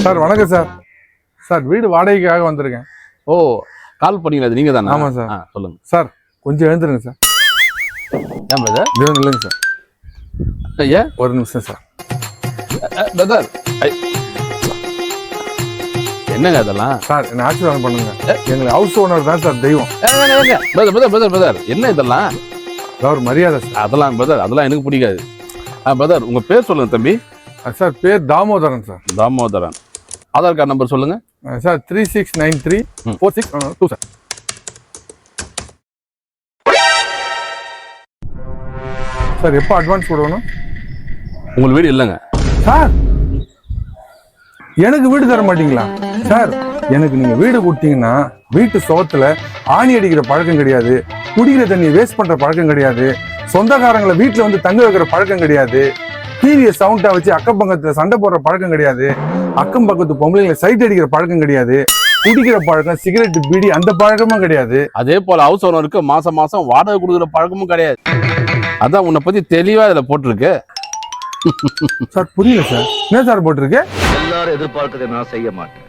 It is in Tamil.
சார் வணக்கம் சார். சார் வீடு வாடகைக்காக வந்திருக்கேன். ஓ, கால் பண்ணீங்களா? அது நீங்க தானே? ஆமா சார். சொல்லுங்க சார். கொஞ்சம் எழுந்துருங்க சார். ஏன் பிரதர்? இல்லைங்க சார். ஐயா ஒரு நிமிஷம் சார். பிரதர் என்னங்க அதெல்லாம்? சார் என்ன ஆசீர்வாதம் பண்ணுங்க. எங்களுக்கு ஹவுஸ் ஓனர் தான் சார் தெய்வம். பிரதர் என்ன இதெல்லாம்? ஒரு மரியாதை சார். அதெல்லாம் பிரதர், அதெல்லாம் எனக்கு பிடிக்காது. பிரதர் உங்க பேர் சொல்லுங்க தம்பி. சார் பேர் Damodaran sir. Damodaran. Aadhaar card number சொல்லுங்க சார். 36934622 சார். சார் எப்போ அட்வான்ஸ் கொடுக்கணும்? உங்களுக்கு வீடு இல்லைங்க சார். எனக்கு வீடு தர மாட்டீங்களா சார்? எனக்கு நீங்க வீடு கொடுத்தீங்கன்னா வீட்டு சுவத்துல ஆணி அடிக்கிற பழக்கம் கிடையாது, குடிக்கிற தண்ணியை வேஸ்ட் பண்ற பழக்கம் கிடையாது, சொந்தக்காரங்களை வீட்டுல வந்து தங்க வைக்கிற பழக்கம் கிடையாது, டிவியை சவுண்டா வச்சு அக்கம் பக்கத்துல சண்டை போடுற பழக்கம் கிடையாது, அக்கம் பக்கத்து பொம்பளைங்களை சைட் அடிக்கிற பழக்கம் கிடையாது, குடிக்கிற பழக்கம், சிகரெட், பீடி அந்த பழக்கமும் கிடையாது. அதே போல ஹவுஸ் ஓனருக்கு மாசம் மாசம் வாடகை கொடுக்குற பழக்கமும் கிடையாது. அதான் உன்னை பத்தி தெளிவா இதுல போட்டிருக்கு. சார் புரியல சார். என்ன சார் போட்டிருக்கு? எல்லாரும் எதிர்பார்க்கறதை நான் செய்ய மாட்டேன்.